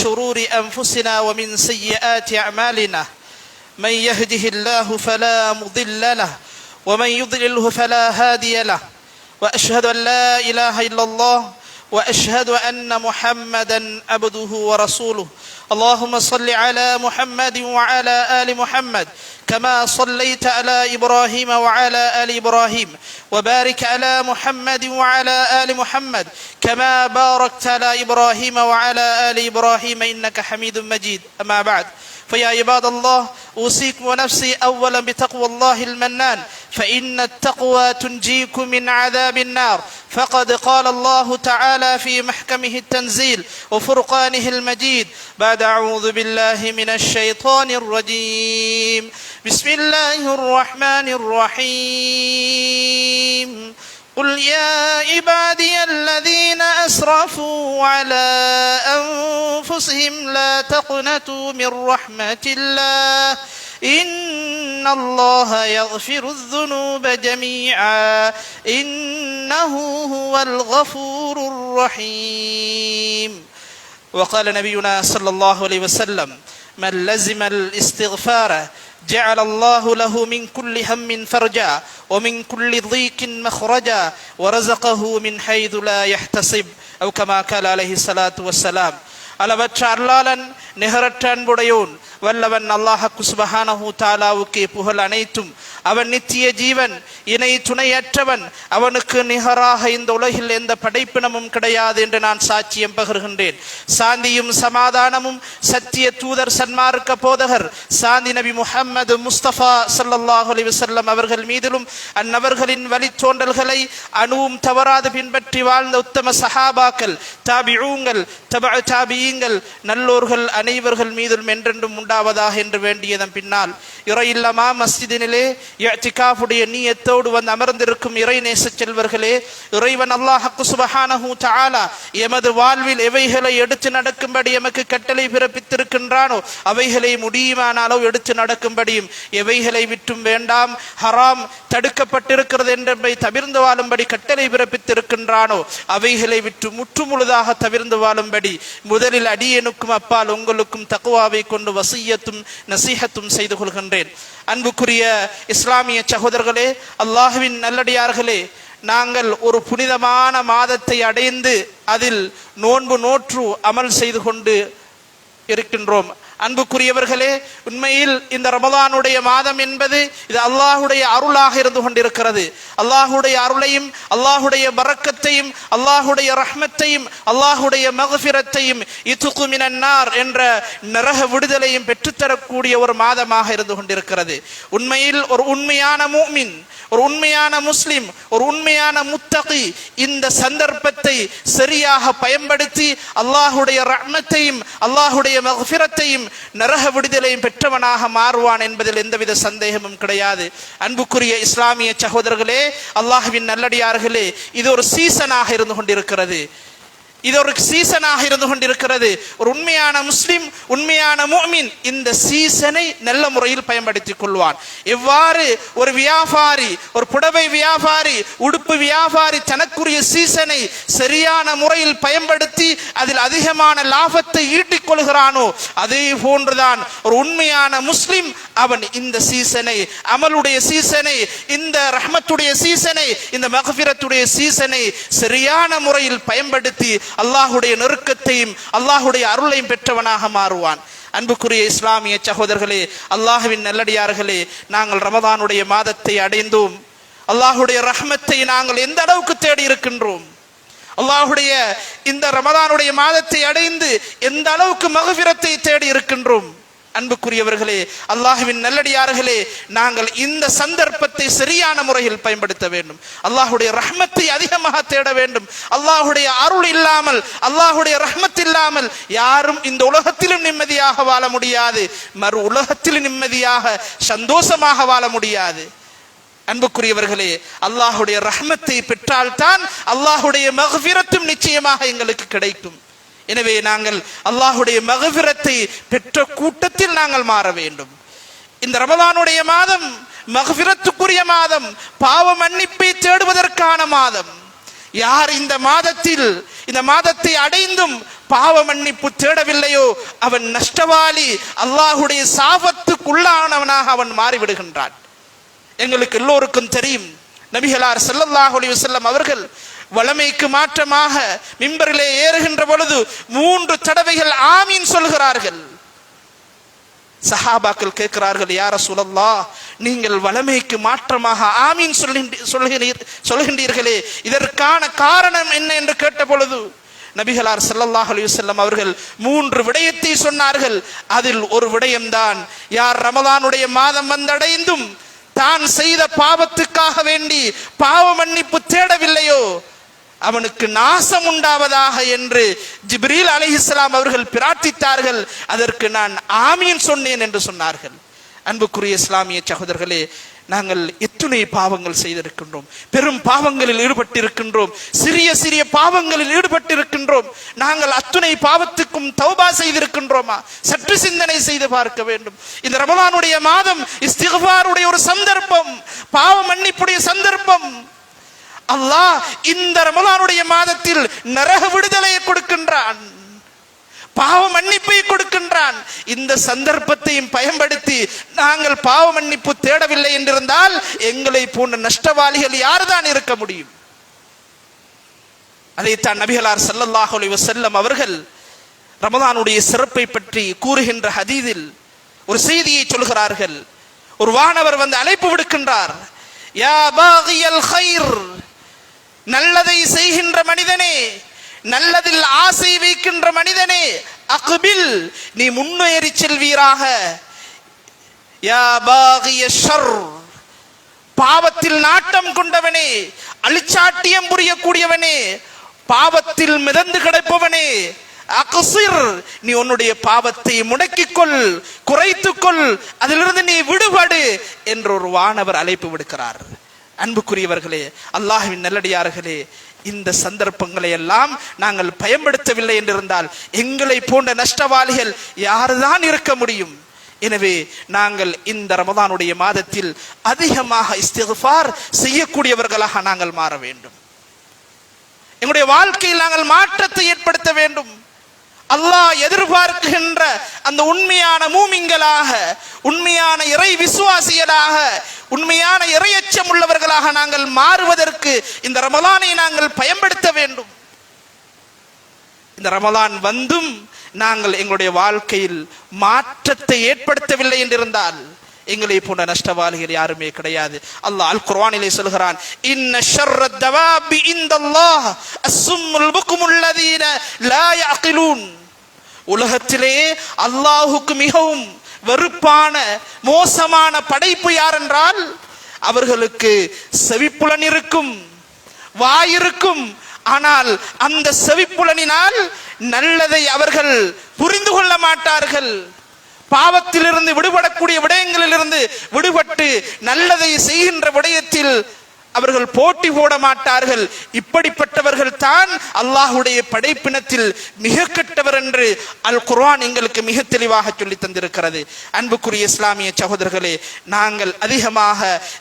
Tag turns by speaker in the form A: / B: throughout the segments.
A: شرور أنفسنا ومن سيئات أعمالنا من يهده الله فلا مضل له ومن يضلله فلا هادي له وأشهد أن لا إله إلا الله وأشهد أن محمدا عبده ورسوله اللهم صل على محمد وعلى آل محمد كما صليت على إبراهيم وعلى آل إبراهيم وبارك على محمد وعلى آل محمد كما باركت على إبراهيم وعلى آل إبراهيم إنك حميد مجيد أما بعد فيا عباد الله أوصيكم ونفسي أولا بتقوى الله المنان فإن التقوى تنجيكم من عذاب النار فقد قال الله تعالى في محكمه التنزيل وفرقانه المجيد بعد أعوذ بالله من الشيطان الرجيم بسم الله الرحمن الرحيم قل يا عبادي الذين أسرفوا على أنفسهم لا تقنطوا من رحمة الله إن الله يغفر الذنوب جميعا إنه هو الغفور الرحيم وقال نبينا صلى الله عليه وسلم من لزم الاستغفار جعل الله له من كل هم فرجا ومن كل ضيق مخرجا ورزقه من حيث لا يحتسب أو كما قال عليه الصلاة والسلام அளவற்ற அருளாளன் நிகரற்ற அன்புடையோன் வல்லவன் அல்லாஹ் சுப்ஹானஹு தஆலாவுக்கே புகழ் அனைத்தும். அவன் நித்திய ஜீவன், இணை துணையற்றவன். அவனுக்கு நிகராக இந்த உலகில் எந்த படைப்பினமும் கிடையாது என்று நான் சாட்சியம் பகர்கின்றேன். சாந்தியும் சமாதானமும் சத்திய தூதர் சன்மார்க்க போதகர் சாந்தி நபி முஹம்மது முஸ்தபா ஸல்லல்லாஹு அலைஹி வஸல்லம் அவர்கள் மீதிலும் அந்நபர்களின் வழித்தோன்றல்களை அணுவும் தவறாது பின்பற்றி வாழ்ந்த உத்தம சஹாபாக்கள், தாபிஊங்கள், தபஅ தாபியீங்கள், நல்லோர்கள் அனைவர்கள் மீதும் என்றென்றும் உண்டாவதாக என்று வேண்டியதன் பின்னால் இறையில்லமா மஸ்ஜிதினிலே இஅ்திகாஃபுடைய நியத்தோடு வந்து அமர்ந்திருக்கும் இறை நேச செல்வர்களே, இறைவன் அல்லாஹ் சுப்ஹானஹு தஆலா எமது வாழ்வில் எவைகளை எடுத்து நடக்கும்படி எமக்கு கட்டளை பிறப்பித்திருக்கின்றானோ அவைகளை முடியுமானாலோ எடுத்து நடக்கும்படியும், எவைகளை விட்டும் வேண்டாம் ஹராம் தடுக்கப்பட்டிருக்கிறது என்பதை தவிர்ந்து வாழும்படி கட்டளை பிறப்பித்திருக்கின்றானோ அவைகளை விட்டு முற்றுமுழுதாக தவிர்ந்து வாழும்படி முதலில் அடியனுக்கும் அப்பால் உங்களுக்கும் தக்வாவை கொண்டு வசியத்தும் நசீஹத்தும் செய்து கொள்கின்றேன். அன்புக்குரிய இஸ்லாமிய சகோதரர்களே, அல்லாஹ்வின் நல்லடியார்களே, நாங்கள் ஒரு புனிதமான மாதத்தை அடைந்து அதில் நோன்பு நோற்று அமல் செய்து கொண்டு இருக்கின்றோம். அன்புக்குரியவர்களே, உண்மையில் இந்த ரமலானுடைய மாதம் என்பது இது அல்லாஹுடைய அருளாக இருந்து கொண்டிருக்கிறது. அல்லாஹுடைய அருளையும் அல்லாஹுடைய பரக்கத்தையும் அல்லாஹுடைய ரஹ்மத்தையும் அல்லாஹுடைய மக்ஃபிரத்தையும் இத்கு மினன்னார் என்ற நரக விடுதலையும் பெற்றுத்தரக்கூடிய ஒரு மாதமாக இருந்து கொண்டிருக்கிறது. உண்மையில் ஒரு உண்மையான முஃமின், ஒரு உண்மையான முஸ்லிம், ஒரு உண்மையான முத்தகி இந்த சந்தர்ப்பத்தை சரியாக பயன்படுத்தி அல்லாஹுடைய ரஹ்மத்தையும் அல்லாஹுடைய மக்ஃபிரத்தையும் நரக விடுதலையும் பெற்றவனாக மாறுவான் என்பதில் எந்தவித சந்தேகமும் கிடையாது. அன்புக்குரிய இஸ்லாமிய சகோதரர்களே, அல்லாஹ்வின் நல்லடியார்களே, இது ஒரு சீசனாக இருந்து கொண்டிருக்கிறது. இது ஒரு சீசனாக இருந்து கொண்டிருக்கிறது. ஒரு உண்மையான முஸ்லிம், உண்மையான முஃமின் இந்த சீசனை நல்ல முறையில் பயன்படுத்திக் கொள்வான். எவ்வாறு ஒரு வியாபாரி, ஒரு புடவை வியாபாரி, உடுப்பு வியாபாரி தனக்குரிய சீசனை சரியான முறையில் பயன்படுத்தி அதில் அதிகமான லாபத்தை ஈட்டிக் கொள்கிறானோ அதே போன்றுதான் ஒரு உண்மையான முஸ்லிம் அவன் இந்த சீசனை, அமலுடைய சீசனை, இந்த ரஹ்மத்துடைய சீசனை, இந்த மக்ஃபிரத்துடைய சீசனை சரியான முறையில் பயன்படுத்தி அல்லாஹுடைய நெருக்கத்தையும் அல்லாஹுடைய அருளையும் பெற்றவனாக மாறுவான். அன்புக்குரிய இஸ்லாமிய சகோதரர்களே, அல்லாஹ்வின் நல்லடியார்களே, நாங்கள் ரமதானுடைய மாதத்தை அடைந்தோம். அல்லாஹுடைய ரஹ்மத்தை நாங்கள் எந்த அளவுக்கு தேடி இருக்கின்றோம்? அல்லாஹுடைய இந்த ரமதானுடைய மாதத்தை அடைந்து எந்த அளவுக்கு மக்ஃபிரத்தை தேடி இருக்கின்றோம்? அன்புக்குரியவர்களே, அல்லாஹ்வின் நல்லடியார்களே, நாங்கள் இந்த சந்தர்ப்பத்தை சரியான முறையில் பயன்படுத்த வேண்டும். அல்லாஹுடைய ரஹ்மத்தை அதிகமாக தேட வேண்டும். அல்லாஹுடைய அருள் இல்லாமல், அல்லாஹுடைய ரஹ்மத் இல்லாமல் யாரும் இந்த உலகத்திலும் நிம்மதியாக வாழ முடியாது, மறு உலகத்திலும் நிம்மதியாக சந்தோஷமாக வாழ முடியாது. அன்புக்குரியவர்களே, அல்லாஹுடைய ரஹ்மத்தை பெற்றால்தான் அல்லாஹுடைய மக்ஃபிரத்தும் நிச்சயமாக எங்களுக்கு கிடைக்கும். எனவே நாங்கள் அல்லாஹுடைய மக்ஃபிரத்தை பெற்ற கூட்டத்தில் நாங்கள் மாற வேண்டும். இந்த ரமலானுடைய மாதம் மக்ஃபிரத்துக்குரிய மாதம், பாவ மன்னிப்பை தேடுவதற்கான மாதம். யார் இந்த மாதத்தை அடைந்தும் பாவ மன்னிப்பு தேடவில்லையோ அவன் நஷ்டவாளி, அல்லாஹுடைய சாபத்துக்குள்ளானவனாக அவன் மாறிவிடுகின்றான். எங்களுக்கு எல்லோருக்கும் தெரியும், நபிகளார் ஸல்லல்லாஹு அலைஹி வஸல்லம் அவர்கள் வளமைக்கு மாற்றமாக மிம்பரிலே ஏறுகின்ற பொழுது 3 தடவைகள் ஆமீன் சொல்கிறார்கள். சஹாபாக்கள் கேட்கிறார்கள், யா ரசூலல்லாஹ், நீங்கள் வளமைக்கு மாற்றமாக ஆமீன் சொல்கின்றீர்களே, இதற்கான காரணம் என்ன என்று கேட்ட பொழுது நபிகளார் ஸல்லல்லாஹு அலைஹி வஸல்லம் அவர்கள் 3 விடயத்தை சொன்னார்கள். அதில் ஒரு விடயம்தான், யார் ரமலானுடைய மாதம் வந்தடைந்தும் தான் செய்த பாவத்துக்காக வேண்டி பாவ மன்னிப்பு தேடவில்லையோ அவனுக்கு நாசம் உண்டாவதாக என்று ஜிப்ரீல் அலைஹிஸ்ஸலாம் அவர்கள் பிரார்த்தித்தார்கள். அதற்கு நான் ஆமீன் சொன்னேன் என்று சொன்னார்கள். அன்புக்குரிய இஸ்லாமிய சகோதரர்களே, நாங்கள் எத்துணை பாவங்கள் செய்திருக்கின்றோம், பெரும் பாவங்களில் ஈடுபட்டிருக்கின்றோம், சிறிய சிறிய பாவங்களில் ஈடுபட்டிருக்கின்றோம். நாங்கள் அத்துணை பாவத்துக்கும் தௌபா செய்திருக்கின்றோமா? சற்று சிந்தனை செய்து பார்க்க வேண்டும். இந்த ரமலானுடைய மாதம் இஸ்திக்ஃபாருடைய ஒரு சந்தர்ப்பம், பாவ மன்னிப்புடைய சந்தர்ப்பம். அல்லாஹ் இந்த ரமலானுடைய மாதத்தில் நரக விடுதலையை கொடுக்கின்றான், பாவ மன்னிப்பை கொடுக்கின்றான். இந்த சந்தர்ப்பத்தையும் பயன்படுத்தி நாங்கள் பாவ மன்னிப்பு தேடவில்லை என்றிருந்தால் எங்களை போன்ற நஷ்டவாளிகள் யார்தான் இருக்க முடியும்? அதைத்தான் நபிகளார் ஸல்லல்லாஹு அலைஹி வஸல்லம் அவர்கள் ரமலானுடைய சிறப்பை பற்றி கூறுகின்ற ஹதீஸில் ஒரு செய்தியை சொல்கிறார்கள். ஒரு வானவர் வந்து அழைப்பு விடுக்கின்றார், யா பாகியல் கைர், நல்லதை செய்கின்ற மனிதனே, நல்லதில் ஆசை வைக்கின்ற மனிதனே, அக்பில், நீ முன்னேறி செல்வீராக. யா பாகிய ஷர், பாவத்தில் நாட்டம் கொண்டவனே, அழிச்சாட்டியம் புரியக்கூடியவனே, பாவத்தில் மிதந்து கிடப்பவனே, அக்ஸிர், நீ உன்னுடைய பாவத்தை முடக்கிக்கொள், குறைத்துக்கொள், அதிலிருந்து நீ விடுபடு என்று ஒரு வானவர் அழைப்பு விடுக்கிறார். அன்புக்குரியவர்களே, அல்லாஹ்வின் நல்லடியார்களே, இந்த சந்தர்ப்பங்களை எல்லாம் நாங்கள் பயன்படுத்தவில்லை என்றிருந்தால் எங்களை போன்ற நஷ்டவாளிகள் யாருதான் இருக்க முடியும்? எனவே நாங்கள் இந்த ரமலானுடைய மாதத்தில் அதிகமாக இஸ்திக்ஃபார் செய்யக்கூடியவர்களாக நாங்கள் மாற வேண்டும். எங்களுடைய வாழ்க்கையில் நாங்கள் மாற்றத்தை ஏற்படுத்த வேண்டும். அல்லாஹ் எதிர்பார்க்கின்ற அந்த உண்மையான மூமின்களாக, உண்மையான இறை விசுவாசிகளாக, உண்மையான இறையச்சம் உள்ளவர்களாக நாங்கள் மாறுவதற்கு இந்த ரமலானை நாங்கள் பயன்படுத்த வேண்டும். இந்த ரமலான் வந்தும் நாங்கள் எங்களுடைய வாழ்க்கையில் மாற்றத்தை ஏற்படுத்தவில்லை என்றிருந்தால் எங்களை போன்ற நஷ்டவாளிகள் யாருமே கிடையாது. அல்லாஹ் அல் குர்ஆனிலே சொல்கிறான், இன்ன ஷர்ரத் தவாபி இன்தல்லாஹ் அஸ்ஸும்முல் புக்முல் லதீன லா யஅகிலூன். உலகத்திலே அல்லாஹுக்கு மிகவும் வெறுப்பான மோசமான படைப்பு யார் என்றால், அவர்களுக்கு செவிப்புலன் இருக்கும், வாயிருக்கும், ஆனால் அந்த செவிப்புலனினால் நல்லதை அவர்கள் புரிந்து கொள்ள மாட்டார்கள். பாவத்திலிருந்து விடுபடக்கூடிய விடயங்களிலிருந்து விடுபட்டு நல்லதை செய்கின்ற விடயத்தில் அவர்கள் போட்டி போட மாட்டார்கள். இப்படிப்பட்டவர்கள் தான் அல்லாஹுடைய படைப்பினத்தில் மிக கெட்டவர் என்று அல் குர்ஆன் எங்களுக்கு மிக தெளிவாக சொல்லி தந்திருக்கிறது. அன்புக்குரிய இஸ்லாமிய சகோதரர்களே, நாங்கள் அதிகமாக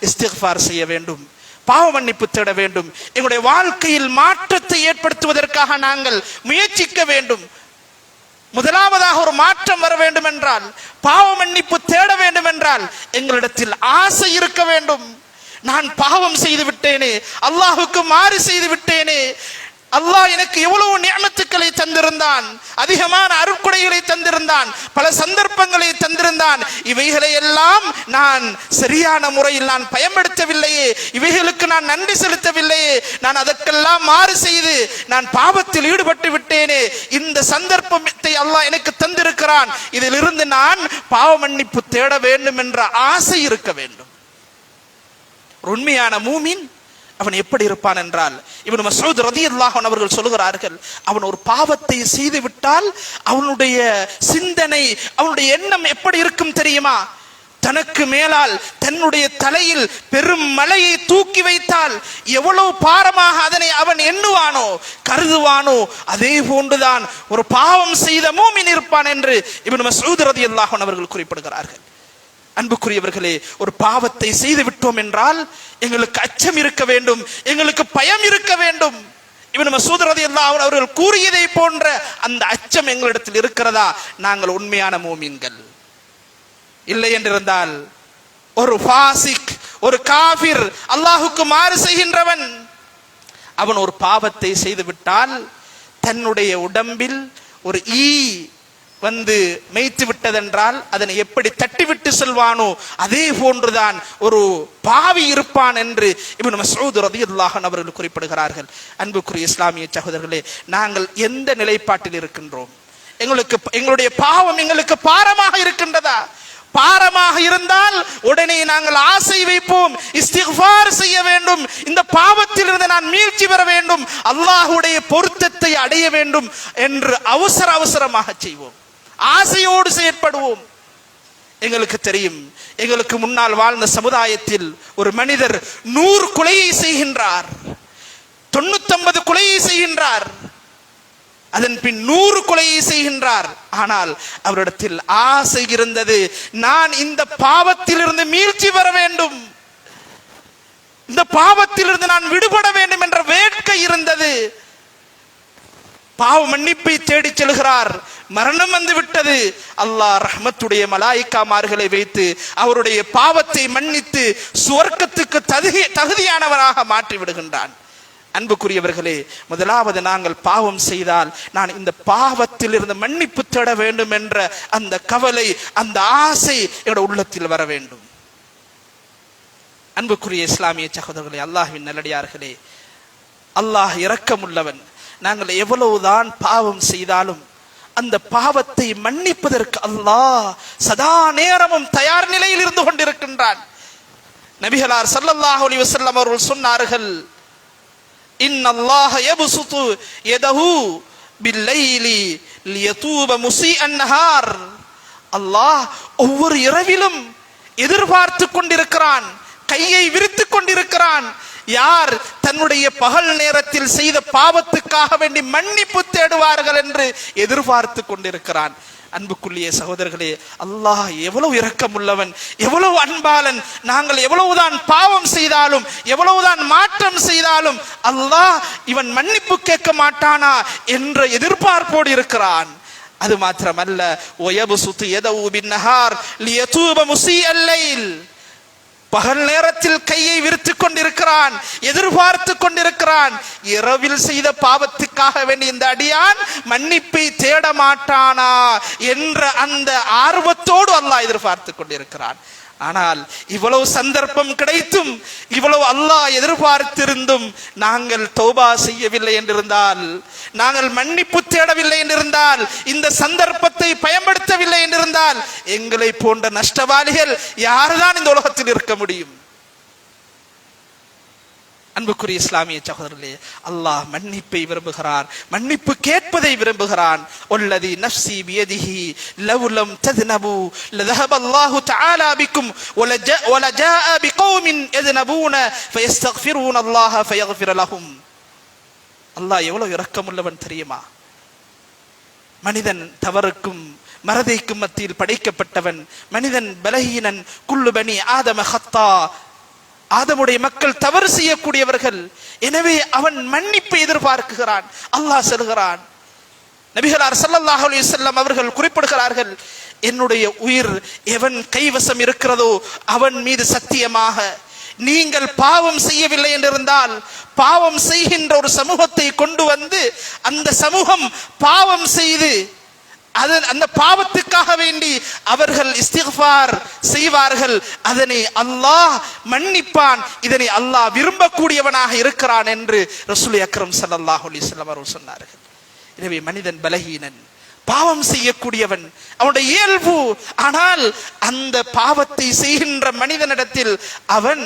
A: இஸ்திக்ஃபார் செய்ய வேண்டும், பாவ மன்னிப்பு தேட வேண்டும். எங்களுடைய வாழ்க்கையில் மாற்றத்தை ஏற்படுத்துவதற்காக நாங்கள் முயற்சிக்க வேண்டும். முதலாவதாக ஒரு மாற்றம் வர வேண்டும் என்றால், பாவ மன்னிப்பு தேட வேண்டும் என்றால் எங்களிடத்தில் ஆசை இருக்க வேண்டும். நான் பாவம் செய்து விட்டேனே, அல்லாஹுக்கு மாறு செய்து விட்டேனே, அல்லாஹ் எனக்கு எவ்வளவு நிஅமத்துக்களை தந்திருந்தான், அதிகமான அருட்கொடைகளை தந்திருந்தான், பல சந்தர்ப்பங்களை தந்திருந்தான், இவைகளை எல்லாம் நான் சரியான முறையில் நான் பயன்படுத்தவில்லையே, இவைகளுக்கு நான் நன்றி செலுத்தவில்லையே, நான் அதற்கெல்லாம் மாறு செய்து நான் பாவத்தில் ஈடுபட்டு விட்டேனே, இந்த சந்தர்ப்பத்தை அல்லாஹ் எனக்கு தந்திருக்கிறான், இதிலிருந்து நான் பாவ மன்னிப்பு தேட வேண்டும் என்ற ஆசை இருக்க வேண்டும். உண்மையான மூமின் அவன் எப்படி இருப்பான் என்றால், இப்னு மஸ்ஊத் ரலியல்லாஹு அன்ஹு அவர்கள் சொல்கிறார்கள், அவன் ஒரு பாவத்தை செய்து விட்டால் அவனுடைய சிந்தனை, அவனுடைய எண்ணம் எப்படி இருக்கும் தெரியுமா? தனக்கு மேலால் தன்னுடைய தலையில் பெரும் மலையை தூக்கி வைத்தால் எவ்வளவு பாரமாக அதனை அவன் எண்ணுவானோ, கருதுவானோ, அதே போன்றுதான் ஒரு பாவம் செய்த மூமின் இருப்பான் என்று இப்னு மஸ்ஊத் ரலியல்லாஹு அன்ஹு அவர்கள் குறிப்பிடுகிறார்கள். அன்புக்குரியவர்களே, ஒரு பாவத்தை செய்து விட்டோம் என்றால் எங்களுக்கு அச்சம் இருக்க வேண்டும், எங்களுக்கு பயம் இருக்க வேண்டும். இப்னு மஸ்ஊத் ரலியல்லாஹு அன்ஹு அவர்கள் கூறியதை போன்ற அந்த அச்சம் எங்களிடத்தில் இருக்கிறதா? நாங்கள் உண்மையான மூமின்கள். இல்லை என்றிருந்தால் ஒரு ஃபாசிக், ஒரு காஃபிர், அல்லாஹ்வுக்கு மாறு செய்கின்றவன், அவன் ஒரு பாவத்தை செய்து விட்டால் தன்னுடைய உடம்பில் ஒரு ஈ வந்து மேய்த்து விட்டதென்றால் அதனை எப்படி தட்டிவிட்டு செல்வானோ அதே போன்றுதான் ஒரு பாவி இருப்பான் என்று இப்னு மஸ்ஊத் ரலியல்லாஹு அன்ஹு அவர்கள் குறிப்பிடுகிறார்கள். அன்புக்குரிய இஸ்லாமிய சகோதரர்களே, நாங்கள் எந்த நிலைப்பாட்டில் இருக்கின்றோம்? எங்களுடைய பாவம் எங்களுக்கு பாரமாக இருக்கின்றதா? பாரமாக இருந்தால் உடனே நாங்கள் ஆசை வைப்போம், இஸ்திக்ஃபார் செய்ய வேண்டும், இந்த பாவத்தில் இருந்து நான் மீட்சி பெற வேண்டும், அல்லாஹ்வுடைய பொருத்தத்தை அடைய வேண்டும் என்று அவசரமாக செய்வோம், ஆசையோடு செயற்படுவோம். எங்களுக்கு தெரியும், எங்களுக்கு முன்னால் வாழ்ந்த சமுதாயத்தில் ஒரு மனிதர் 100 கொலையை செய்கின்றார், 99 கொலையை செய்கின்றார், அதன் பின் 100 கொலையை செய்கின்றார். ஆனால் அவரிடத்தில் ஆசை இருந்தது, நான் இந்த பாவத்திலிருந்து மீட்சி பெற வேண்டும், இந்த பாவத்திலிருந்து நான் விடுபட வேண்டும் என்ற வேட்கை இருந்தது. பாவ மன்னிப்பை தேடி செல்கிறார், மரணம் வந்து விட்டது. அல்லாஹ் ரஹ்மத்துடைய மலாயிக்காமார்களை வைத்து அவருடைய பாவத்தை மன்னித்து சுவர்க்கத்துக்கு தகுதியானவராக மாற்றி விடுகின்றான். அன்புக்குரியவர்களே, முதலாவது நாங்கள் பாவம் செய்தால் நான் இந்த பாவத்தில் இருந்து மன்னிப்பு தேட வேண்டும் என்ற அந்த கவலை, அந்த ஆசை என்னோட உள்ளத்தில் வர வேண்டும். அன்புக்குரிய இஸ்லாமிய சகோதரர்களே, அல்லாஹ்வின் நல்லடியார்களே, அல்லாஹ் இரக்கமுள்ளவன். நாங்கள் எவ்வளவுதான் பாவம் செய்தாலும் அந்த பாவத்தை மன்னிப்பதற்கு அல்லாஹ் சதா நேரமும் தயார் நிலையில் இருந்து கொண்டிருக்கின்றான். நபிகளார் ஸல்லல்லாஹு அலைஹி வஸல்லம் அவர்கள் சொன்னார்கள், இன்னல்லாஹ யப்சுது யதஹு பில்லைலி லியதூப முஸீஅன் நஹார். அல்லாஹ் ஒவ்வொரு இரவிலும் எதிர்பார்த்து கொண்டிருக்கிறான், கையை விரித்து கொண்டிருக்கிறான். யார் தன்னுடைய பகல் நேரத்தில் செய்த பாவத்துக்காக வேண்டி மன்னிப்பு தேடுவார்கள் என்று எதிர்பார்த்து கொண்டிருக்கிறான். அன்புக்குரிய சகோதரர்களே, அல்லாஹ் எவ்வளவு இரக்கமுள்ளவன், எவ்வளவு அன்பாளன். நாங்கள் எவ்வளவுதான் பாவம் செய்தாலும், எவ்வளவுதான் மாற்றம் செய்தாலும் அல்லாஹ் இவன் மன்னிப்பு கேட்க மாட்டானா என்ற எதிர்பார்ப்போடு இருக்கிறான். அது மாத்திரமல்ல, வயப்சுது யதஹு பின்னஹார் லியதூப முஸீஅல் லைல். பகல் நேரத்தில் கையை விரித்துக் கொண்டிருக்கிறான், எதிர்பார்த்து கொண்டிருக்கிறான். இரவில் செய்த பாவத்துக்காக வேண்டி இந்த அடியான் மன்னிப்பை தேட மாட்டானா என்ற அந்த ஆர்வத்தோடு அல்லாஹ் எதிர்பார்த்து கொண்டிருக்கிறான். ஆனால் இவ்வளவு சந்தர்ப்பம் கிடைத்தும், இவ்வளவு அல்லாஹ் எதிர்பார்த்திருந்தும் நாங்கள் தௌபா செய்யவில்லை என்றிருந்தால், நாங்கள் மன்னிப்பு தேடவில்லை என்றிருந்தால், இந்த சந்தர்ப்பத்தை பயன்படுத்தவில்லை என்றிருந்தால், எங்களை போன்ற நஷ்டவாளிகள் யாருதான் இந்த உலகத்தில் இருக்க முடியும்? அன்புக்குரிய இஸ்லாமிய சகோதரர்களே, அல்லாஹ் மன்னிப்பை விரும்புகிறான், மன்னிப்பு கேட்பதை விரும்புகிறான். வல்லதி நஃப்ஸி பியதிஹி லவ் லம் தذنபு லذهب الله تعالى بكم ولجاء بقوم يذنبون فيستغفرون الله فيغفر لهم. அல்லாஹ் எவ்வளவு இரக்கமுள்ளவன் தெரியுமா? மனிதன் தவறுக்கும் மறதிக்கும் மத்தியில் படைக்கப்பட்டவன். மனிதன் பலஹீனன். குல்லு பனி ஆதம ஹத்தா. ஆதமுடைய மக்கள் தவறு செய்யக்கூடியவர்கள். எனவே அவன் மன்னிப்பை எதிர்பார்க்கிறான். அல்லாஹ் சொல்கிறான், நபிகளார் ஸல்லல்லாஹு அலைஹி வஸல்லம் அவர்கள் குறிப்பிடுகிறார்கள், என்னுடைய உயிர் எவன் கைவசம் இருக்கிறதோ அவன் மீது சத்தியமாக, நீங்கள் பாவம் செய்யவில்லை என்றிருந்தால் பாவம் செய்கின்ற ஒரு சமூகத்தை கொண்டு வந்து அந்த சமூகம் பாவம் செய்து அந்த பாவத்துக்காக வேண்டி அவர்கள் இஸ்திக்ஃபார் செய்வார்கள், அதனை அல்லாஹ் மன்னிப்பான், இதனை அல்லாஹ் விரும்பக்கூடியவனாக இருக்கிறான் என்று ரசூல் அக்ரம் ஸல்லல்லாஹு அலைஹி வஸல்லம் அவர்கள் சொன்னார்கள். எனவே மனிதன் பலஹீனன், பாவம் செய்யக்கூடியவன், அவனுடைய இயல்பு. ஆனால் அந்த பாவத்தை செய்கின்ற மனிதனிடத்தில் அவன்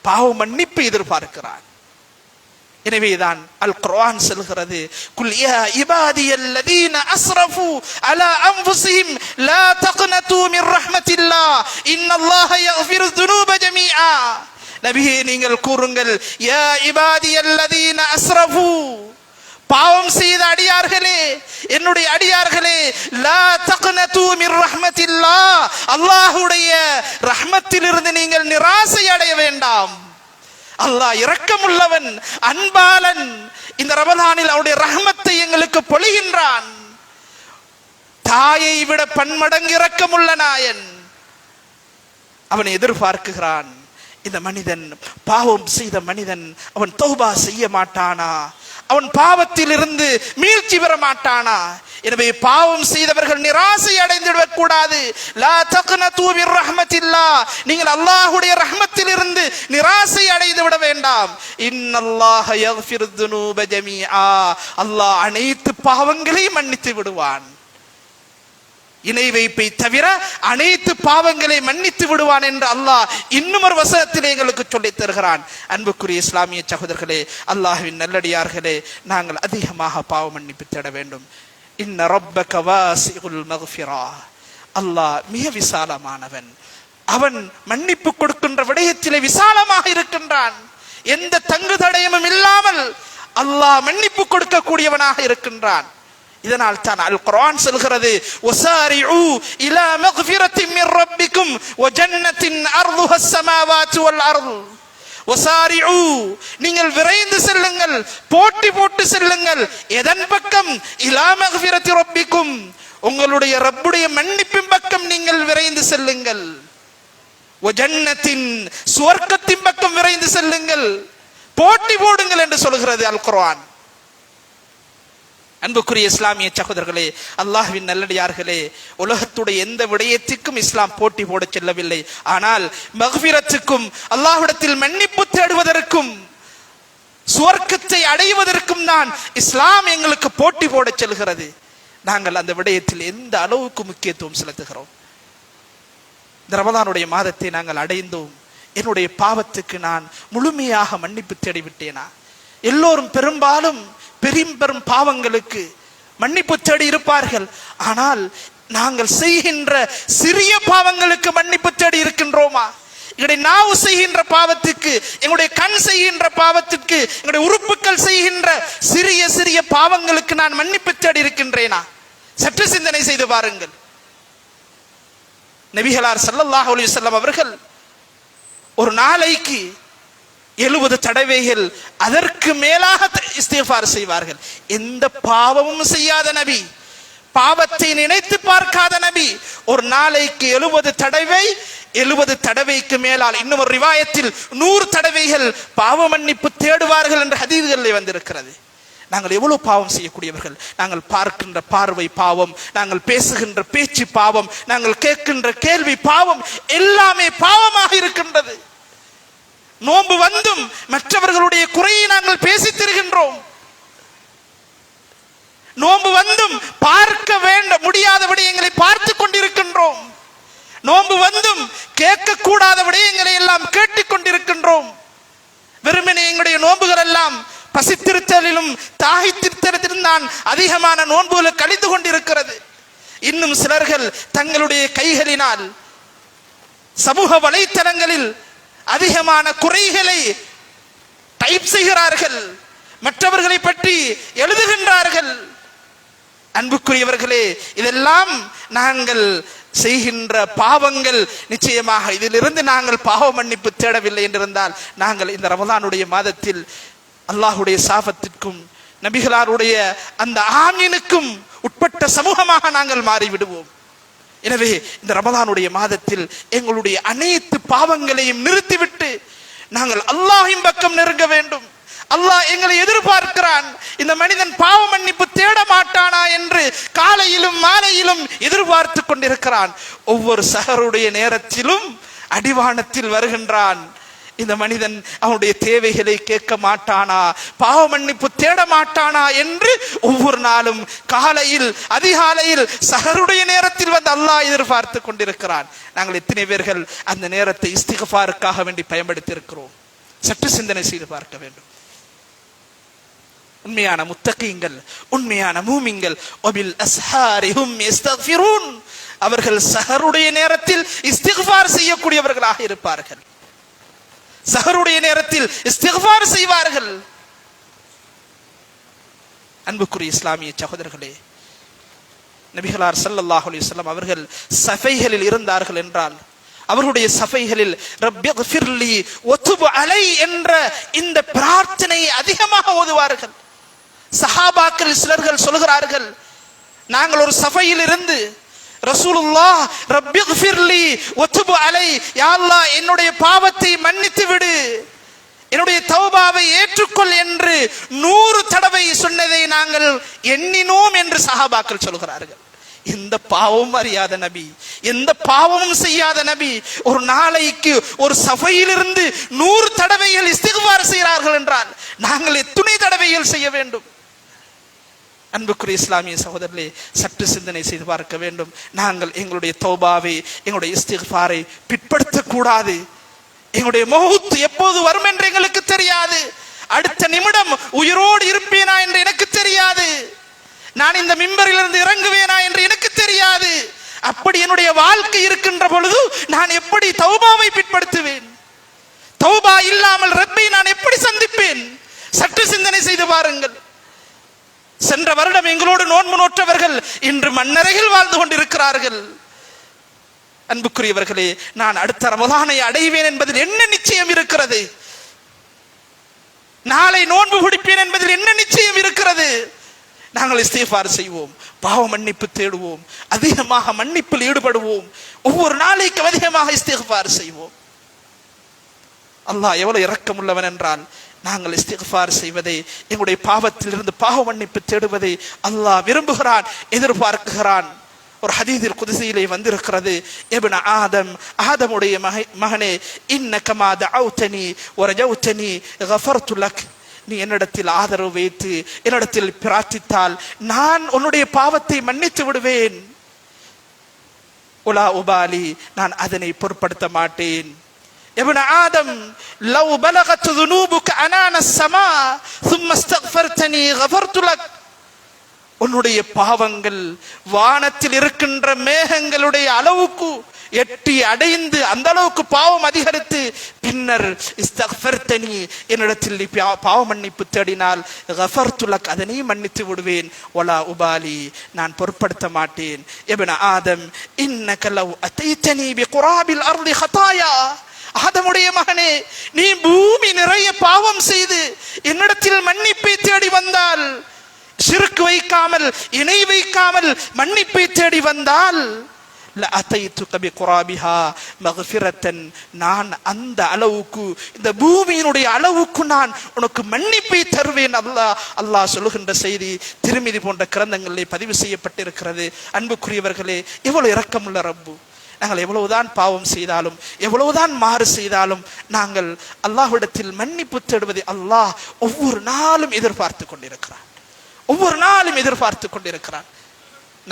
A: பாவ மன்னிப்பை எதிர்பார்க்கிறான். எனவேதான் அல் குர்ஆன் சொல்கிறது, குல் யா இபாதியல்லதீன அஸ்ரஃபு அலா அன்ஃபுஸிஹிம் லா தக்னது மின் ரஹ்மத்தில்லாஹ் இன்னல்லாஹ யக்ஃபிரு ذுனூப ஜமீஆ. நபியே, நீங்கள் கூறுங்கள், யா இபாதியல்லதீன அஸ்ரஃபு, பாவம் செய்த அடியார்களே, என்னுடைய அடியார்களே, லா தக்னது மின் ரஹ்மத்தில்லாஹ், அல்லாஹ்வுடைய ரஹ்மத்திலிருந்து நீங்கள் நிராசை அடைய வேண்டாம். அல்லாஹ் இரக்கமுள்ளவன், அன்பாளன். இந்த ரமலானில் அவருடைய ரஹ்மத்தை எங்களுக்கு பொழிகின்றான். தாயை விட பன்மடங்கு இரக்கமுள்ள நாயன். அவனை எதிர்பார்க்குகிறான். இந்த மனிதன், பாவம் செய்த மனிதன், அவன் தௌபா செய்ய மாட்டானா? அவன் பாவத்தில் இருந்து மீழ்ச்சி பெற மாட்டானா? எனவே பாவம் செய்தவர்கள் நிராசை அடைந்துவிடக் கூடாது. லா தக்னது மிர் ரஹ்மத்தில்லாஹ், நீங்கள் அல்லாஹ்வுடைய ரஹ்மத்தில் இருந்து நிராசை அடைந்து விட வேண்டாம். இன்னல்லாஹ யக்ஃபிரு துனூப ஜமீஆ, அல்லாஹ் அனைத்து பாவங்களையும் மன்னித்து விடுவான். இணை வைப்பை தவிர அனைத்து பாவங்களை மன்னித்து விடுவான் என்று அல்லாஹ் இன்னும் ஒரு வசனத்திலே எங்களுக்கு சொல்லித் தருகிறான். அன்புக்குரிய இஸ்லாமிய சகோதரர்களே, அல்லாஹ்வின் நல்லடியார்களே, நாங்கள் அதிகமாக பாவ மன்னிப்பு தேட வேண்டும். இன்ன ரப்பக வாசிஉல் மக்ஃபிரா, அல்லாஹ் மிக விசாலமானவன். அவன் மன்னிப்பு கொடுக்கின்ற விடயத்திலே விசாலமாக இருக்கின்றான். எந்த தங்கு தடயமும் இல்லாமல் அல்லாஹ் மன்னிப்பு கொடுக்கக்கூடியவனாக இருக்கின்றான். இதனால் தான் அல் குர்ஆன் சொல்கிறது, வஸாரிஉ இலா மக்ஃபிரத்தின் மிர் ரப்பிக்கும் வ ஜன்னத்தின் அர்துஹா ஸமாவாத்து வல் அர்து. வஸாரிஉ, நீங்கள் விரைந்து செல்லுங்கள், போட்டி போட்டு செல்லுங்கள். எதன் பக்கம்? இலா மக்ஃபிரத்தி ரப்பிக்கும், உங்களுடைய ரப்புடைய மன்னிப்பின் பக்கம் நீங்கள் விரைந்து செல்லுங்கள். வ ஜன்னத்தின், சுவர்க்கத்தின் பக்கம் விரைந்து செல்லுங்கள், போட்டி போடுங்கள் என்று சொல்கிறது அல் குர்ஆன். அன்புக்குரிய இஸ்லாமிய சகோதரர்களே, அல்லாஹ்வின் நல்லடியார்களே, உலகத்துடைய எந்த விடயத்திற்கும் இஸ்லாம் போட்டி போட செல்லவில்லை. ஆனால் மக்ஃபிரத்துக்கும், அல்லாஹ்விடத்தில் மன்னிப்பு தேடுவதற்கும், சுவர்க்கத்தை அடைவதற்கும் தான் இஸ்லாம் எங்களுக்கு போட்டி போட செல்கிறது. நாங்கள் அந்த விடயத்தில் எந்த அளவுக்கு முக்கியத்துவம் செலுத்துகிறோம்? இந்த ரமலானுடைய மாதத்தை நாங்கள் அடைந்தோம். என்னுடைய பாவத்துக்கு நான் முழுமையாக மன்னிப்பு தேடிவிட்டேனா? எல்லோரும் பெரும்பாலும் பெரும் பாவங்களுக்கு மன்னிப்பு தேடி இருப்பார்கள். ஆனால் நாங்கள் செய்கின்ற சிறிய பாவங்களுக்கு மன்னிப்பு தேடி இருக்கின்றோமா? எங்களுடைய நாவு செய்கின்ற பாவத்துக்கு, எங்களுடைய கண் செய்கின்ற பாவத்துக்கு, எங்களுடைய உறுப்புகள் செய்கின்ற சிறிய சிறிய பாவங்களுக்கு நான் மன்னிப்பு தேடி இருக்கின்றேனா? சற்று சிந்தனை செய்து பாருங்கள். நபிகளார் ஸல்லல்லாஹு அலைஹி வஸல்லம் அவர்கள் ஒரு நாளைக்கு 70 தடவைகள் அதற்கு மேலாக இஸ்திக்ஃபார் செய்வார்கள். எந்த பாவமும் செய்யாத நபி, பாவத்தை நினைத்து பார்க்காத நபி, ஒரு நாளைக்கு 70 தடவை, 70 தடவைக்கு மேலால், இன்னும் ஒரு ரிவாயத்தில் 100 தடவைகள் பாவ மன்னிப்பு தேடுவார்கள் என்று ஹதீஸ்களில் வந்திருக்கிறது. நாங்கள் எவ்வளவு பாவம் செய்யக்கூடியவர்கள்! நாங்கள் பார்க்கின்ற பார்வை பாவம், நாங்கள் பேசுகின்ற பேச்சு பாவம், நாங்கள் கேட்கின்ற கேள்வி பாவம், எல்லாமே பாவமாக இருக்கின்றது. நோன்பு வந்தும் மற்றவர்களுடைய குறையை நாங்கள் பேசித் தருகின்றோம். நோன்பு வந்தும் பார்க்க முடியாத விடயங்களை பார்த்து கொண்டிருக்கின்றோம். நோன்பு வந்தும் கேட்கக்கூடாத விடயங்களை எல்லாம் கேட்டுக் கொண்டிருக்கின்றோம். வெறுமனே எங்களுடைய நோன்புகள் எல்லாம் பசித்திருத்தலிலும் தாகித்திருத்தலிலும் தான் அதிகமான நோன்புகளை கழிந்து கொண்டிருக்கிறது. இன்னும் சிலர்கள் தங்களுடைய கைகளினால் சமூக வலைத்தளங்களில் அதிகமான குறைகளை டைப் செய்கிறார்கள், மற்றவர்களை பற்றி எழுதுகின்றார்கள். அன்புக்குரியவர்களே, இதெல்லாம் நாங்கள் செய்கின்ற பாவங்கள். நிச்சயமாக இதிலிருந்து நாங்கள் பாவ மன்னிப்பு தேடவில்லை என்றிருந்தால் நாங்கள் இந்த ரமலானுடைய மாதத்தில் அல்லாஹுடைய சாபத்திற்கும் நபிகளாருடைய அந்த ஆமீனுக்கும் உட்பட்ட சமூகமாக நாங்கள் மாறிவிடுவோம். எனவே இந்த ரமலானுடைய மாதத்தில் எங்களுடைய அனைத்து பாவங்களையும் நிறுத்திவிட்டு நாங்கள் அல்லாஹ்வின் பக்கம் நெருங்க வேண்டும். அல்லாஹ் எங்களை எதிர்பார்க்கிறான். இந்த மனிதன் பாவ மன்னிப்பு தேட மாட்டானா என்று காலையிலும் மாலையிலும் எதிர்பார்த்து கொண்டிருக்கிறான். ஒவ்வொரு சஹருடைய நேரத்திலும் அடிவானத்தில் வருகின்றான். இந்த மனிதன் அவனுடைய தேவைகளை கேட்க மாட்டானா, பாவ மன்னிப்பு தேட மாட்டானா என்று ஒவ்வொரு நாளும் காலையில் அதிகாலையில் சஹருடைய நேரத்தில் வந்து அல்லாஹ் எதிர்பார்த்து கொண்டிருக்கிறான். நாங்கள் எத்தனை பேர்கள் அந்த நேரத்தை இஸ்திக்ஃபாருக்காக வேண்டி பயன்படுத்தி இருக்கிறோம்? சற்று சிந்தனை செய்து பார்க்க வேண்டும். உண்மையான முத்தகீங்கள், உண்மையான மூமின்கள் வபில் அஸ்ஹாரிஹும் யஸ்தக்ஃபிரூன், அவர்கள் சஹருடைய நேரத்தில் இஸ்திக்ஃபார் செய்யக்கூடியவர்களாக இருப்பார்கள். சஹருடைய நேரத்தில் இஸ்திக்ஃபார் செய்வார்கள். அன்புக்குரிய இஸ்லாமிய சகோதரர்களே, நபிகளார் ஸல்லல்லாஹு அலைஹி வஸல்லம் அவர்கள் சஃபைகளில் இருந்தார்கள் என்றால் அவர்களுடைய சஃபைகளில் ரப்பிக்ஃபிர்லி வதுப் அலை என்ற இந்த பிரார்த்தனையை அதிகமாக ஓதுவார்கள். சஹாபாக்கள் சிலர்கள் சொல்கிறார்கள், நாங்கள் ஒரு சபையில் இருந்து ரசூலுல்லாஹ் ரப்பிக்ஃபிர்லி வதுப் அலை, யா அல்லாஹ் என்னுடைய பாவத்தை மன்னித்து விடு, என்னுடைய தௌபாவை ஏற்றுக்கொள் என்று 100 தடவை சொன்னதை நாங்கள் எண்ணினோம் என்று சஹாபாக்கள் சொல்கிறார்கள். எந்த பாவமும் அறியாத நபி, எந்த பாவமும் செய்யாத நபி ஒரு நாளைக்கு ஒரு சபையிலிருந்து 100 தடவைகள் இஸ்திக்பார் செய்கிறார்கள் என்றால் நாங்கள் எத்தனை தடவைகள் செய்ய வேண்டும்? அன்புக்குரிய இஸ்லாமிய சகோதரர்களே, சற்று சிந்தனை செய்து பார்க்க வேண்டும். நாங்கள் எங்களுடைய தௌபாவை, எங்களுடைய இஸ்திக்பாரை பிற்படுத்தக் கூடாது. எங்களுடைய மௌத் எப்போது வரும் என்று எங்களுக்கு தெரியாது. அடுத்த நிமிடம் உயிரோடு இருப்பேனா என்று எனக்கு தெரியாது. நான் இந்த மிம்பரிலிருந்து இறங்குவேனா என்று எனக்கு தெரியாது. அப்படி என்னுடைய வாழ்க்கை இருக்கின்ற பொழுது நான் எப்படி தௌபாவை பிற்படுத்துவேன்? தௌபா இல்லாமல் ரப்பை நான் எப்படி சந்திப்பேன்? சற்று சிந்தனை செய்து பாருங்கள். சென்ற வருடம் எங்களோடு நோன்பு நோற்றவர்கள் இன்று மண்ணறையில் வாழ்ந்து கொண்டிருக்கிறார்கள். அன்புக்குரியவர்களே, நான் அடுத்த ரமலானை அடைவேன் என்பதில் என்ன நிச்சயம் இருக்கிறது? நாளை நோன்பு பிடிப்பேன் என்பதில் என்ன நிச்சயம் இருக்கிறது? நாங்கள் இஸ்திக்பார் செய்வோம், பாவ மன்னிப்பு தேடுவோம், அதிகமாக மன்னிப்பில் ஈடுபடுவோம், ஒவ்வொரு நாளைக்கு அதிகமாக இஸ்திக்பார் செய்வோம். அல்லாஹ் எவ்வளவு இரக்கமுள்ளவன் என்றால், நாங்கள் இஸ்திக்பார் செய்வதை, எங்களுடைய பாவத்திலிருந்து பாவ மன்னிப்பு தேடுவதை அல்லாஹ் விரும்புகிறான், எதிர்பார்க்கிறான். ஒரு ஹதீஸில் குத்ஸியிலே வந்திருக்கிறது, இப்னு ஆதம், ஆதமுடைய மகனே, இன்னக மா தஅவுதனி வரஜவுதனி கஃபர்து லக், நீ என்னிடத்தில் ஆதரவு வைத்து என்னிடத்தில் பிரார்த்தித்தால் நான் உன்னுடைய பாவத்தை மன்னித்து விடுவேன். உலா உபாலி, நான் அதனை பொருட்படுத்த மாட்டேன். ابن آدم لو بلغت ذنوبك أنان السماء ثم استغفرتني غفرت لك, உன்னுடைய பாவங்கள் வானத்தில் இருக்கின்ற மேகங்களுடைய அளவுக்கு எட்டி அடைந்து அந்த அளவுக்கு பாவம் அதிகரித்து பின்னர் இஸ்தக்ஃபர்தனி, என்னிடத்தில் நீ பாவ மன்னிப்பு தேடினால் கஃபர்து லக், அதனை மன்னித்து விடுவேன். வலா உபாலி, நான் பொருட்படுத்த மாட்டேன். இப்ன ஆதம் இன்னக லவ் அதைதனி பிகுராபில் அர்தி ஹதாயா, ஆதமுடைய மகனே, நீ பூமி நிறைய பாவம் செய்து என்னிடத்தில் மன்னிப்பை தேடி வந்தால், ஷிர்க் வைக்காமல் இணை வைக்காமல் மன்னிப்பை தேடி வந்தால், லஅதைதுக பிகுராபிஹா மக்ஃபிரத்தன், நான் அந்த அளவுக்கு, இந்த பூமியினுடைய அளவுக்கு நான் உனக்கு மன்னிப்பை தருவேன். அல்லாஹ் சொல்லுகின்ற செய்தி திருமிதி போன்ற கிரந்தங்களிலே பதிவு செய்யப்பட்டிருக்கிறது. அன்புக்குரியவர்களே, எவ்வளவு இரக்கமுள்ள ரப்பு! நாங்கள் எவ்வளவுதான் பாவம் செய்தாலும், எவ்வளவுதான் மாறு செய்தாலும், நாங்கள் அல்லாஹ்விடத்தில் மன்னிப்பு தேடுவதை அல்லாஹ் ஒவ்வொரு நாளும் எதிர்பார்த்து கொண்டிருக்கிறான், ஒவ்வொரு நாளும் எதிர்பார்த்து கொண்டிருக்கிறான்.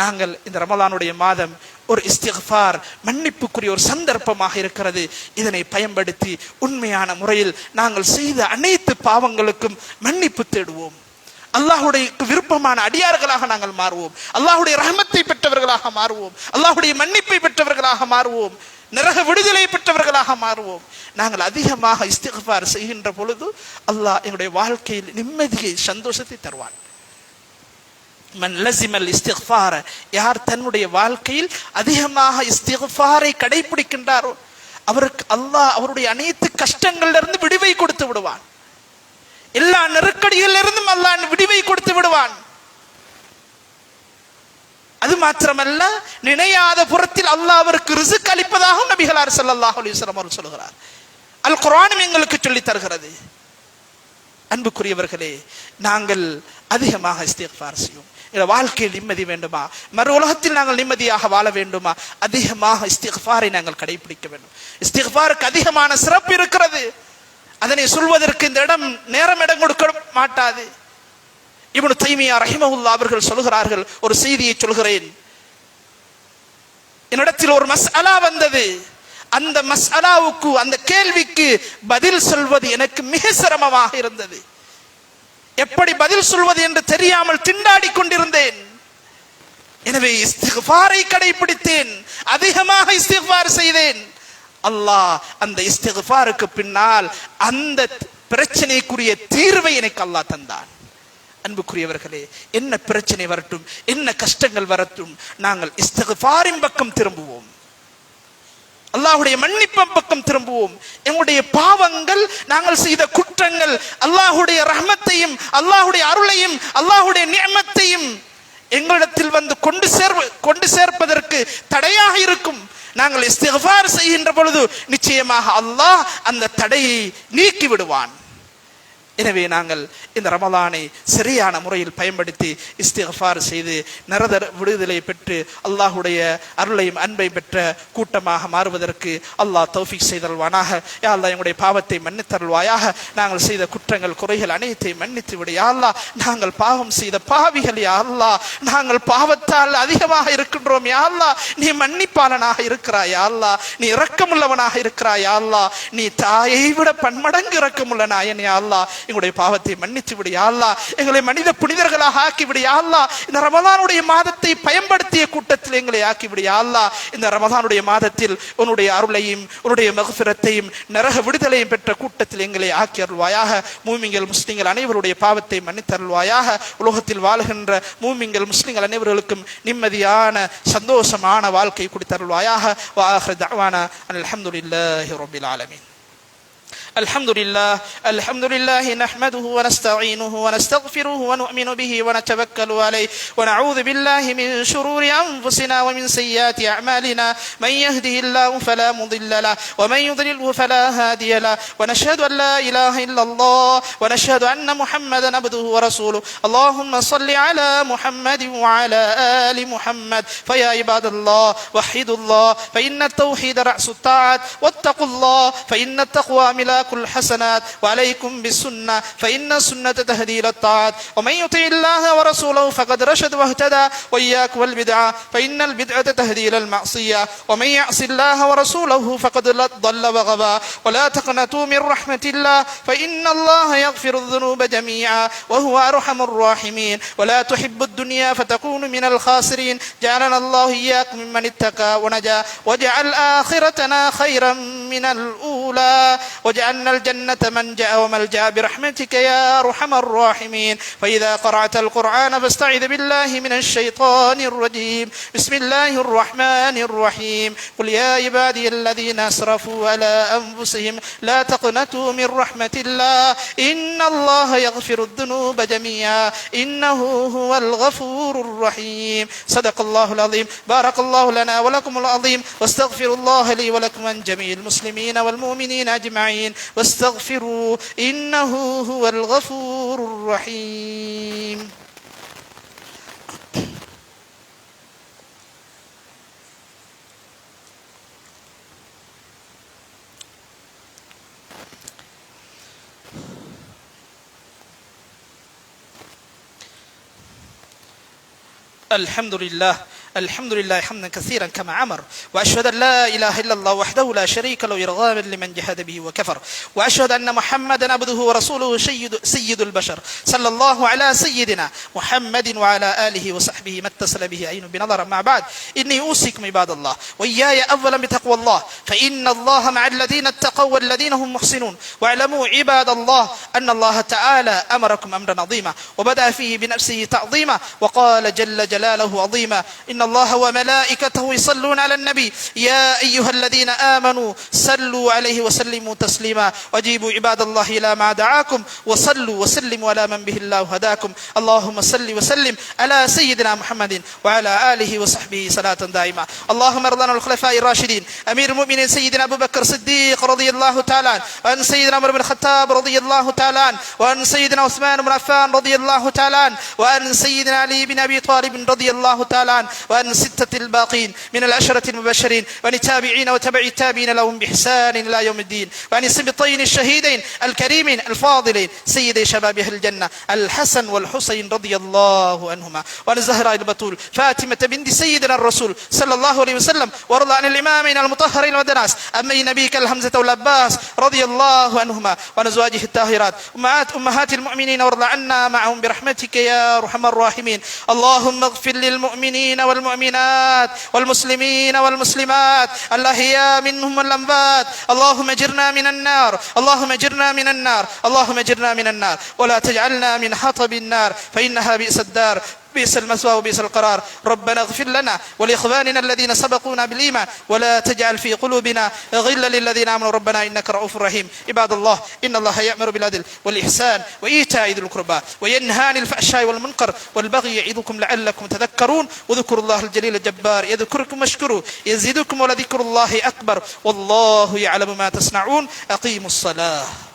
A: நாங்கள் இந்த ரமலானுடைய மாதம் ஒரு இஸ்திக்ஃபார், மன்னிப்புக்குரிய ஒரு சந்தர்ப்பமாக இருக்கிறது. இதனை பயன்படுத்தி உண்மையான முறையில் நாங்கள் செய்த அனைத்து பாவங்களுக்கும் மன்னிப்பு தேடுவோம். அல்லாஹ்வுடைய விருப்பமான அடியார்களாக நாங்கள் மாறுவோம். அல்லாஹ்வுடைய ரஹ்மத்தை பெற்றவர்களாக மாறுவோம். அல்லாஹ்வுடைய மன்னிப்பை பெற்றவர்களாக மாறுவோம். நரக விடுதலை பெற்றவர்களாக மாறுவோம். நாங்கள் அதிகமாக இஸ்திக்ஃபார் செய்கின்ற பொழுது அல்லாஹ் எங்களுடைய வாழ்க்கையில் நிம்மதியை, சந்தோஷத்தை தருவான். மன் லஸிமல் இஸ்திக்ஃபார, யார் தன்னுடைய வாழ்க்கையில் அதிகமாக இஸ்திக்ஃபாரை கடைபிடிக்கின்றாரோ அவருக்கு அல்லாஹ் அவருடைய அனைத்து கஷ்டங்களிலிருந்து விடுவை கொடுத்து விடுவான். எல்லா நெருக்கடிகளிலிருந்தும் அல்லாஹ் விடுவை கொடுத்து விடுவான். அது மாத்திரமல்ல, நினையாத புறத்தில் அல்லாஹ் அவருக்கு ரிஸ்க் அளிப்பதாக நபிகளார் ஸல்லல்லாஹு அலைஹி வஸல்லம் அவர்கள் சொல்கிறார். அல் குர்ஆனும் எங்களுக்கு சொல்லி தருகிறது. அன்புக்குரியவர்களே, நாங்கள் அதிகமாக இஸ்திக்ஃபார் செய்வோம். வாழ்க்கையில் நிம்மதி வேண்டுமா, மறு உலகத்தில் நாங்கள் நிம்மதியாக வாழ வேண்டுமா, அதிகமாக இஸ்திக்ஃபாரை நாங்கள் கடைபிடிக்க வேண்டும். இஸ்திக்ஃபாருக்கு அதிகமான சிறப்பு இருக்கிறது. அதனை சொல்வதற்கு இந்த நேரம் இடம் கொடுக்க மாட்டாது. இப்னு தைமியா ரஹிமஹுல்லாஹ் அவர்கள் சொல்கிறார்கள், ஒரு செய்தியை சொல்கிறேன். என்னிடத்தில் ஒரு மஸ்அலா வந்தது. அந்த மஸ்அலாவுக்கு, அந்த கேள்விக்கு பதில் சொல்வது எனக்கு மிக சிரமமாக இருந்தது. எப்படி பதில் சொல்வது என்று தெரியாமல் திண்டாடி கொண்டிருந்தேன். எனவே இஸ்திக்ஃபாரை கடைபிடித்தேன், அதிகமாக இஸ்திக்ஃபார் செய்தேன். அல்லாஹ் அந்த இஸ்திக்ஃபாருக்கு பின்னால் அந்த பிரச்சனைக்குரிய தீர்வை எனக்கு அல்லாஹ் தந்தான். அன்புக்குரியவர்களே, என்ன பிரச்சனை வரட்டும், என்ன கஷ்டங்கள் வரட்டும், நாங்கள் இஸ்திக்ஃபாரின் பக்கம் திரும்புவோம். அல்லாஹ்வுடைய மன்னிப்பின் பக்கம் திரும்புவோம். எங்களுடைய பாவங்கள், நாங்கள் செய்த குற்றங்கள் அல்லாஹ்வுடைய ரஹ்மத்தையும் அல்லாஹ்வுடைய அருளையும் அல்லாஹ்வுடைய நிஅமத்தையும் எங்களிடத்தில் வந்து கொண்டு சேர்ப்பதற்கு தடையாக இருக்கும். நாங்கள் இஸ்திக்ஃபார் செய்கின்ற பொழுது நிச்சயமாக அல்லாஹ் அந்த தடையை நீக்கி விடுவான். எனவே நாங்கள் இந்த ரமலானை சரியான முறையில் பயன்படுத்தி இஸ்திக்ஃபார் செய்து நரக விடுதலை பெற்று அல்லாஹ்வுடைய அருளையும் அன்பை பெற்ற கூட்டமாக மாறுவதற்கு அல்லாஹ் தௌஃபீக் செய்தல்வானாக. யா அல்லாஹ் எங்களுடைய பாவத்தை மன்னித்தருள்வாயாக. நாங்கள் செய்த குற்றங்கள் குறைகள் அனைத்தையும் மன்னித்து விடு யா அல்லாஹ். நாங்கள் பாவம் செய்த பாவிகள் யா அல்லாஹ். நாங்கள் பாவத்தால் அதிகமாக இருக்கின்றோம் யா அல்லாஹ். நீ மன்னிப்பாளனாக இருக்கிறாய் யா அல்லாஹ். நீ இரக்கமுள்ளவனாக இருக்கிறாய் யா அல்லாஹ். நீ தாயை விட பன்மடங்கு இரக்கமுள்ள நாயன் யா அல்லாஹ். எங்களுடைய பாவத்தை மன்னித்து விடு யா அல்லாஹ். எங்களை மனித புனிதர்களாக ஆக்கி விடு யா அல்லாஹ். இந்த ரமலானுடைய மாதத்தை பயன்படுத்திய கூட்டத்தில் எங்களை ஆக்கி விடு யா அல்லாஹ். இந்த ரமலானுடைய மாதத்தில் உன்னுடைய அருளையும் உன்னுடைய மக்ஃபிரத்தையும் நரக விடுதலையும் பெற்ற கூட்டத்தில் எங்களை ஆக்கி அருள்வாயாக. மூமின்கள் முஸ்லிம்கள் அனைவருடைய பாவத்தை மன்னித்தருள்வாயாக. உலகத்தில் வாழ்கின்ற மூமின்கள் முஸ்லிம்கள் அனைவர்களுக்கும் நிம்மதியான சந்தோஷமான வாழ்க்கை கொடுத்தருள்வாயாக. வ ஆகிரு தஅவானா அல்ஹம்துலில்லாஹி ரப்பில் ஆலமீன். الحمد لله نحمده ونستعينه ونستغفره ونؤمن به ونتوكل عليه ونعوذ بالله من شرور أنفسنا ومن سيئات أعمالنا. من يهده الله فلا مضل له ومن يضلله فلا هادي له ونشهد أن لا إله إلا الله ونشهد أن محمدا عبده ورسوله. اللهم صل على محمد وعلى آل محمد. فيا عباد الله وحدوا الله فإن التوحيد رأس الطاعات واتقوا الله فإن التقوى ملاك كل حسنات وعليكم بالسنة فإن السنة تهدي إلى الطاعات. ومن يطع الله ورسوله فقد رشد واهتدى. وإياك والبدعة فإن البدعة تهدي إلى المعصية. ومن يعص الله ورسوله فقد ضل وغوى. ولا تقنطوا من رحمة الله فإن الله يغفر الذنوب جميعا وهو أرحم الراحمين. ولا تحب الدنيا فتكون من الخاسرين. جعلنا الله إياكم ممن اتقى ونجا وجعل آخرتنا خيرا من الأولى وجعلنا الجنة منجأ وملجأ برحمتك يا أرحم الراحمين. فإذا قرأت القرآن فاستعذ بالله من الشيطان الرجيم. بسم الله الرحمن الرحيم. قل يا عبادي الذين أسرفوا على أنفسهم لا تقنطوا من رحمة الله إن الله يغفر الذنوب جميعا إنه هو الغفور الرحيم. صدق الله العظيم. بارك الله لنا ولكم العظيم. واستغفر الله لي ولكم عن جميع المسلمين والمؤمنين أجمعين واستغفروا إنه هو الغفور الرحيم. الحمد لله حمدا كثيرا كما أمر. وأشهد أن لا إله إلا الله وحده لا شريك له إرغاما لمن جحد به وكفر. وأشهد أن محمدا عبده ورسوله سيد البشر. صلى الله على سيدنا محمد وعلى آله وصحبه ما اتصل به عين بنظر. مع بعد إني أوصيكم عباد الله وإياي أولا بتقوى الله فإن الله مع الذين اتقوا والذين هم محسنون. واعلموا عباد الله أن الله تعالى أمركم أمرا عظيما وبدأ فيه بنفسه تعظيما وقال جل جلاله عظيما إن الله وملائكته يصلون على النبي يا أيها الذين آمنوا صلوا عليه وسلموا تسليما. وأجيبوا عباد الله إلى ما دعاكم وصلوا وسلموا على من به الله هداكم. اللهم صل وسلم على سيدنا محمد وعلى آله وصحبه صلاة دائمة. اللهم ارض عن الخلفاء الراشدين أمير المؤمنين سيدنا أبو بكر الصديق رضي الله تعالى عنه وعن سيدنا عمر بن الخطاب رضي الله تعالى عنه وعن سيدنا عثمان بن عفان رضي الله تعالى عنه وعن سيدنا علي بن أبي طالب رضي الله تعالى عنه وأن ستة الباقين من العشرة المبشرين وأن التابعين وتبع التابعين لهم بإحسان إلى يوم الدين وأن السبطين الشهيدين الكريمين الفاضلين سيدي شباب أهل الجنة الحسن والحسين رضي الله عنهما وأن الزهراء البتول فاطمة بنت سيدنا الرسول صلى الله عليه وسلم وارض عن الإمامين المطهرين والدناس أمي نبيك الحمزة والعباس رضي الله عنهما وأن أزواجه الطاهرات أمهات المؤمنين وارض عنا معهم برحمتك يا أرحم الراحمين. اللهم اغفر للمؤمنين والمؤمنات والمسلمين والمسلمات الأحياء منهم والأموات. اللهم اجرنا من النار اللهم اجرنا من النار اللهم اجرنا من النار ولا تجعلنا من حطب النار فإنها بئس الدار. بئس المثوى وبئس القرار. ربنا اغفر لنا ولإخواننا الذين سبقونا بالإيمان ولا تجعل في قلوبنا غلا للذين آمنوا ربنا إنك رؤوف رحيم. عباد الله، إن الله يأمر بالعدل والإحسان وإيتاء ذي القربى وينهى عن الفحشاء والمنكر والبغي يعظكم لعلكم تذكرون. وذكروا الله الجليل الجبار يذكركم واشكروا يزيدكم ولذكر الله أكبر والله يعلم ما تصنعون. أقيموا الصلاة.